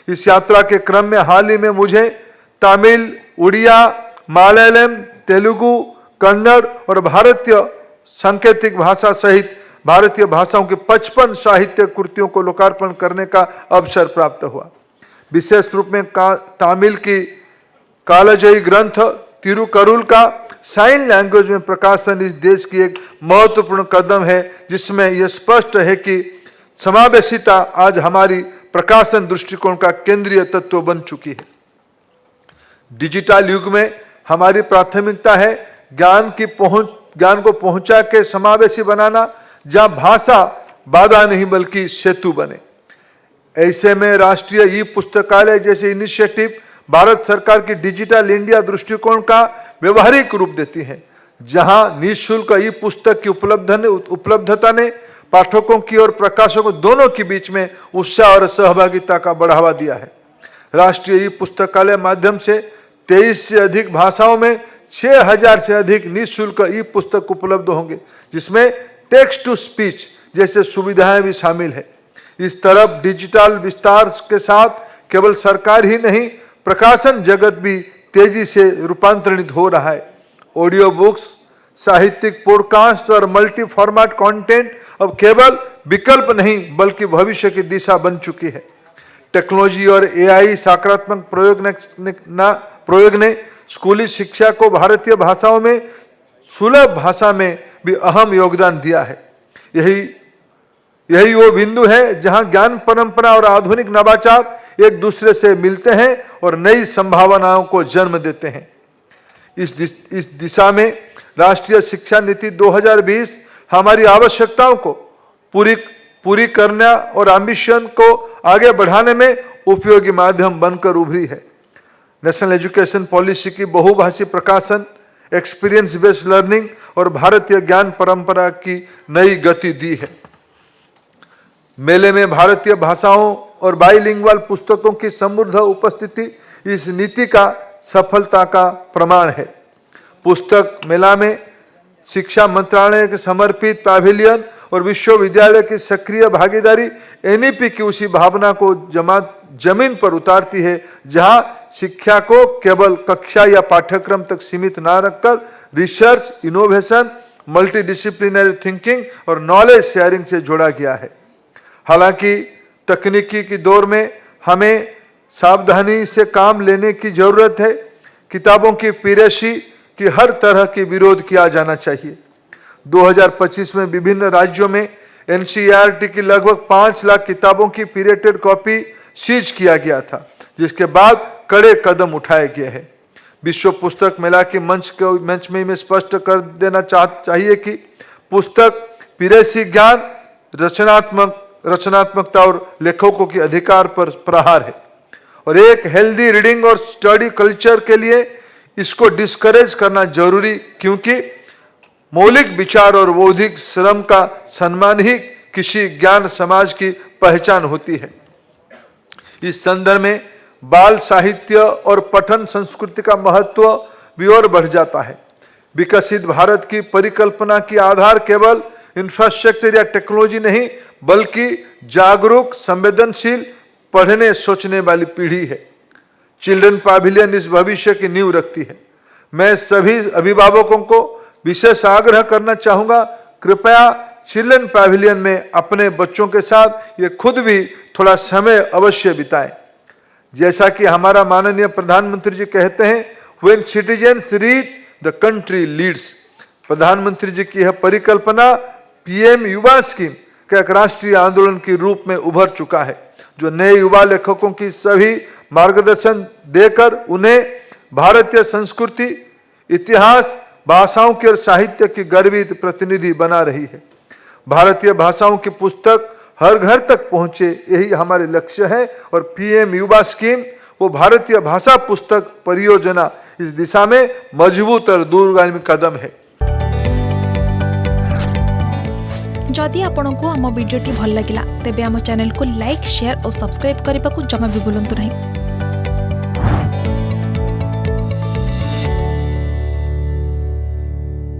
इस यात्रा के क्रम में हाल ही में मुझे तमिल, उड़िया, मलयालम, तेलुगु, कन्नड़ और भारतीय सांकेतिक भाषा सहित भारतीय भाषाओं की 55 साहित्य कृतियों को लोकार्पण करने का अवसर प्राप्त हुआ। विशेष रूप में तमिल की कालजयी ग्रंथ तिरुकरुल का साइन लैंग्वेज में प्रकाशन इस देश की एक महत्वपूर्ण कदम है, जिसमें यह स्पष्ट है कि समावेशिता आज हमारी प्रकाशन दृष्टिकोण का केंद्रीय तत्व बन चुकी है। डिजिटल युग में हमारी प्राथमिकता है ज्ञान को पहुंचा के समावेशी बनाना, जहां भाषा बाधा नहीं बल्कि सेतु बने। ऐसे में राष्ट्रीय ई पुस्तकालय जैसे इनिशिएटिव भारत सरकार की डिजिटल इंडिया दृष्टिकोण का व्यवहारिक रूप देती है, जहां निःशुल्क ई पुस्तक की उपलब्धता ने पाठकों की और प्रकाशकों दोनों के बीच में उत्साह और सहभागिता का बढ़ावा दिया है। राष्ट्रीय ई पुस्तकालय माध्यम से 23 से अधिक भाषाओं में 6000 से अधिक निःशुल्क ई पुस्तक उपलब्ध होंगे, जिसमें टेक्स्ट टू स्पीच जैसे सुविधाएं भी शामिल है। इस तरफ डिजिटल विस्तार के साथ केवल सरकार ही नहीं, प्रकाशन जगत भी तेजी से रूपांतरित हो रहा है। ऑडियो बुक्स, साहित्यिक पॉडकास्ट और मल्टी फॉर्मेट कंटेंट अब केवल विकल्प नहीं बल्कि भविष्य की दिशा बन चुकी है। टेक्नोलॉजी और एआई सकारात्मक प्रयोग ने स्कूली शिक्षा को भारतीय भाषाओं में सुलभ भाषा में भी अहम योगदान दिया है। यही वो बिंदु है जहां ज्ञान परंपरा और आधुनिक नवाचार एक दूसरे से मिलते हैं और नई संभावनाओं को जन्म देते हैं। इस दिशा में राष्ट्रीय शिक्षा नीति 2020 हमारी आवश्यकताओं को पूरी करने और एम्बिशन को आगे बढ़ाने में उपयोगी माध्यम बनकर उभरी है। नेशनल एजुकेशन पॉलिसी की बहुभाषी प्रकाशन, एक्सपीरियंस बेस्ड लर्निंग और भारतीय ज्ञान परंपरा की नई गति दी है। मेले में भारतीय भाषाओं और बाइलिंगुअल पुस्तकों की समृद्ध उपस्थिति इस नीति का सफलता का प्रमाण है। पुस्तक मेला में शिक्षा मंत्रालय के समर्पित पैविलियन और विश्वविद्यालय की सक्रिय भागीदारी एनईपी की उसी भावना को जमीन पर उतारती है, जहां शिक्षा को केवल कक्षा या पाठ्यक्रम तक सीमित न रखकर रिसर्च, इनोवेशन, मल्टीडिसिप्लिनरी थिंकिंग और नॉलेज शेयरिंग से जोड़ा गया है। हालांकि तकनीकी की दौर में हमें सावधानी से काम लेने की जरूरत है। किताबों की पीरेसी की हर तरह की विरोध किया जाना चाहिए। 2025 में विभिन्न राज्यों में एनसीईआरटी की लगभग 5 लाख किताबों की पीरेटेड कॉपी सीज किया गया था, जिसके बाद कड़े कदम उठाए गए हैं। विश्व पुस्तक मेला के मंच में मैं स्पष्ट कर देना चाहिए कि पुस्तक पीरेसी ज्ञान, रचनात्मकता और लेखकों के अधिकार पर प्रहार है और एक हेल्दी रीडिंग और स्टडी कल्चर के लिए इसको डिस्करेज करना जरूरी, क्योंकि मौलिक विचार और बौद्धिक श्रम का सम्मान ही किसी ज्ञान समाज की पहचान होती है। इस संदर्भ में बाल साहित्य और पठन संस्कृति का महत्व भी और बढ़ जाता है। विकसित भारत की परिकल्पना की आधार केवल इंफ्रास्ट्रक्चर या टेक्नोलॉजी नहीं बल्कि जागरूक, संवेदनशील, पढ़ने सोचने वाली पीढ़ी है। चिल्ड्रन पैविलियन इस भविष्य की नींव रखती है। मैं सभी अभिभावकों को विशेष आग्रह करना चाहूंगा, कृपया चिल्ड्रन पैविलियन में अपने बच्चों के साथ ये खुद भी थोड़ा समय अवश्य बिताएं। जैसा कि हमारा माननीय प्रधानमंत्री जी कहते हैं, when citizens read the country leads. प्रधानमंत्री जी की यह परिकल्पना पीएम युवा स्कीम का एक राष्ट्रीय आंदोलन के रूप में उभर चुका है, जो नए युवा लेखकों की सभी मार्गदर्शन देकर उन्हें भारतीय संस्कृति, इतिहास, भाषाओं के और साहित्य की गर्वित प्रतिनिधि बना रही है। भारतीय भाषाओं की पुस्तक हर घर तक पहुंचे, यही हमारे लक्ष्य है और पीएम युवा स्कीम वो भारतीय भाषा पुस्तक परियोजना इस दिशा में मजबूत और दूरगामी कदम है। जदि आपंक आम भिडी भल लगा तेब आम चैनल को लाइक, शेयर और सब्सक्राइब करने को जमा भी भूलु नहीं।